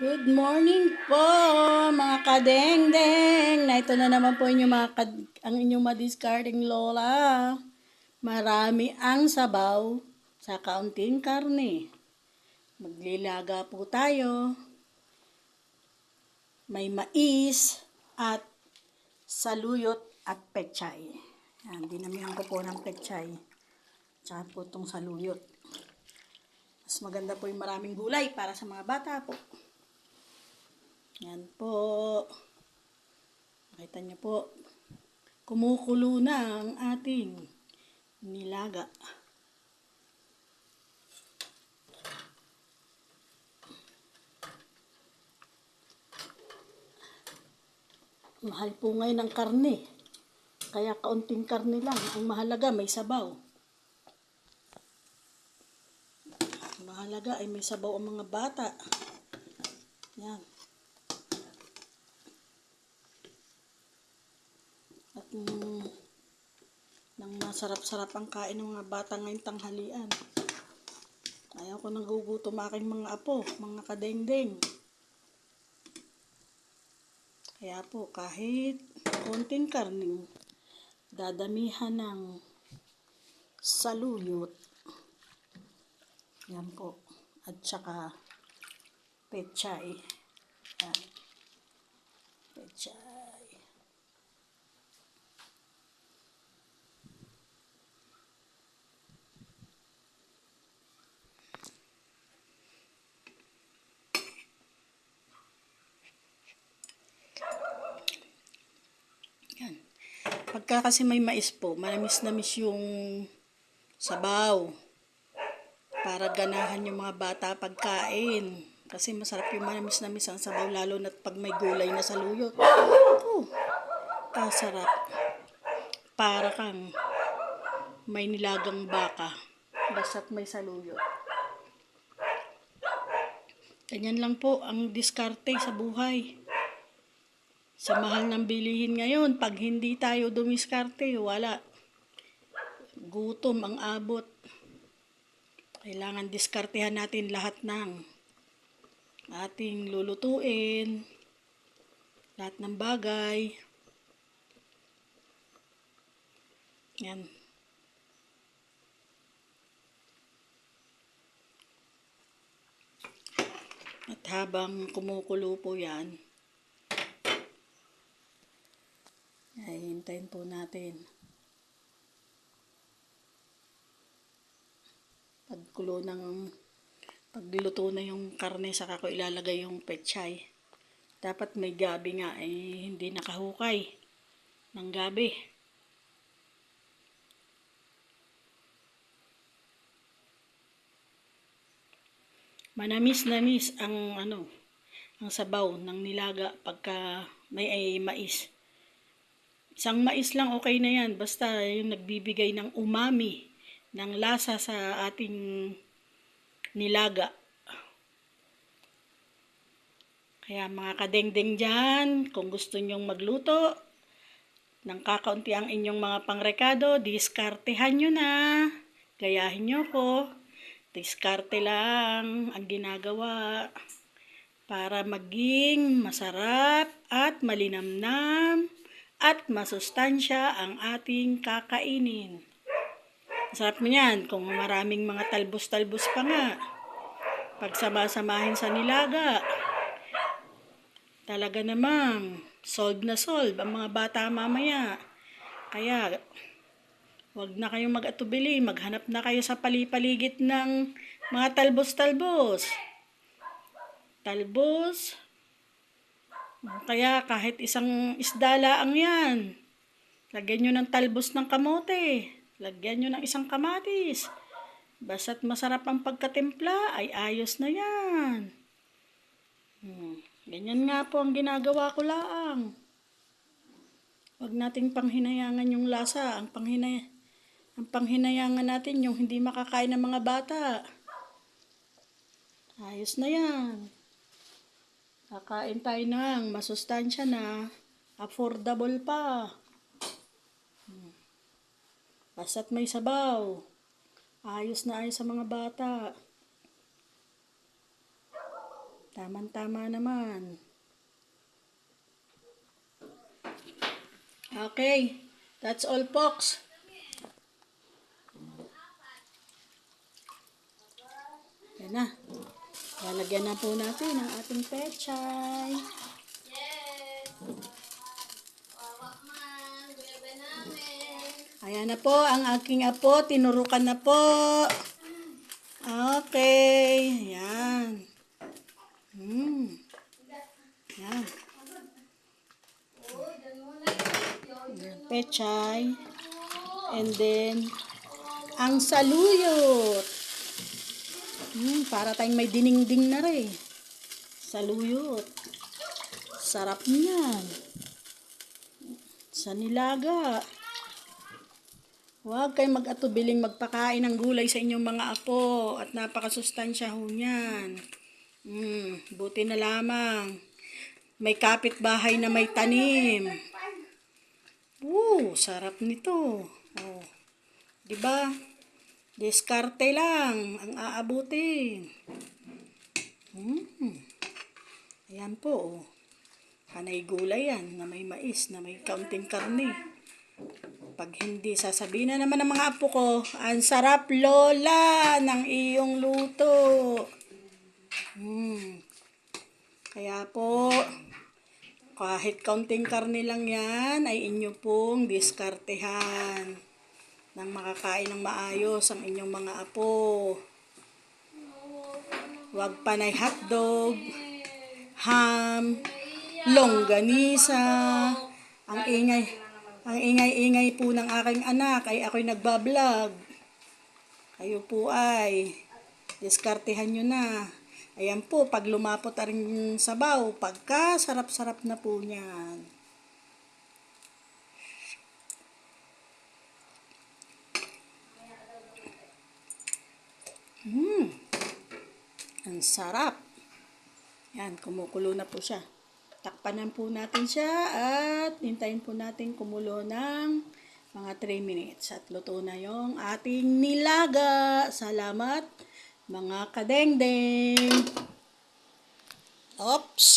Good morning po, mga kadengdeng. Na ito na naman po ang inyong madiscarding lola. Marami ang sabaw sa kaunting karne. Maglilaga po tayo. May mais at saluyot at pechay. Yan, dinamihan ko po ng pechay. Tsaka po itong saluyot. Mas maganda po yung maraming gulay para sa mga bata po. Yan po. Nakita niyo po, kumukulo na ang ating nilaga. Mahal po ngayon ang karne. Kaya kaunting karne lang. Ang mahalaga may sabaw. Mahalaga ay may sabaw ang mga bata. Yan. At nang masarap-sarap ang kain ng mga bata ngayong tanghalian. Ayaw ko nagugutom aking mga apo, mga kadengdeng. Kaya po kahit konting karning dadamihan ng saluyot. Yan po. At saka pechay. Yan. Pechay. Yan. Pagka kasi may mais po, manamis-namis yung sabaw. Para ganahan yung mga bata pagkain. Kasi masarap yung manamis-namis ang sabaw, lalo na't pag may gulay na saluyot. Oh, kasarap. Para kang may nilagang baka. Basta't may saluyot. Ganyan lang po ang diskarte sa buhay. Sa mahal ng bilihin ngayon, pag hindi tayo dumiskarte, wala. Gutom ang abot. Kailangan diskartehan natin lahat ng ating lulutuin, lahat ng bagay. Yan. At habang kumukulo po yan, ay hintayin po natin. Pagluto na yung karne, saka ko ilalagay yung pechay. Dapat may gabi nga, hindi nakahukay ng gabi. Manamis-namis ang sabaw ng nilaga pagka may mais. Isang mais lang okay na yan, basta yung nagbibigay ng umami, ng lasa sa ating nilaga. Kaya mga kadengdeng dyan, kung gusto nyong magluto ng kakaunti ang inyong mga pangrekado, diskartehan nyo na. Gayahin nyo ko. Diskarte lang ang ginagawa para maging masarap at malinamnam at masustansya ang ating kakainin. Masarap mo yan kung maraming mga talbos-talbos pa nga. Pagsama-samahin sa nilaga. Talaga namang solve na solve ang mga bata mamaya. Kaya wag na kayong mag-atubili, maghanap na kayo sa palipaligid ng mga talbos-talbos. Talbos. Kaya kahit isang isda laang yan. Lagyan nyo ng talbos ng kamote. Lagyan nyo ng isang kamatis. Basta't masarap ang pagkatimpla, ay ayos na yan. Ganyan nga po ang ginagawa ko laang. Huwag nating panghinayangan yung lasa. Ang panghinayangan natin yung hindi makakain ng mga bata. Ayos na yan. Kakain tayo ng masustansya na, affordable pa. Basta't may sabaw. Ayos na ayos sa mga bata. Tama naman. Okay, that's all, folks. Yan na. Lalagyan na po natin ang ating pechay. Ayan na po, ang aking apo, tinurukan na po. Okay, ayan. Ayan. Pechay. And then, ang saluyot. Para tayong may dinding na rin. Saluyot. Sarap niyan. Sa nilaga. Huwag kayong mag-atubiling magpakain ng gulay sa inyong mga apo at napakasustansya ho niyan. Buti na lamang. May kapitbahay na may tanim. Sarap nito. Oh. 'Di ba? Diskarte lang ang aabutin. Ayan po. Oh. Panay gulay yan na may mais, na may kaunting karne. Pag hindi, sasabihin na naman ng mga apo ko, ang sarap lola ng iyong luto. Kaya po, kahit kaunting karne lang yan, ay inyo pong diskartehan nang makakain ng maayos ang inyong mga apo. Huwag panay hotdog, ham, longganisa. Ang ingay po ng aking anak ay ako'y nagbablog. Kayo po ay diskartehan nyo na. Ayan po, pag lumapot ang sabaw, pagka sarap-sarap na po niyan. Ang sarap. Yan, kumukulo na po siya. Takpanan po natin siya at hintayin po natin kumulo ng mga 3 minutes. At luto na yung ating nilaga. Salamat mga kadengdeng. Oops!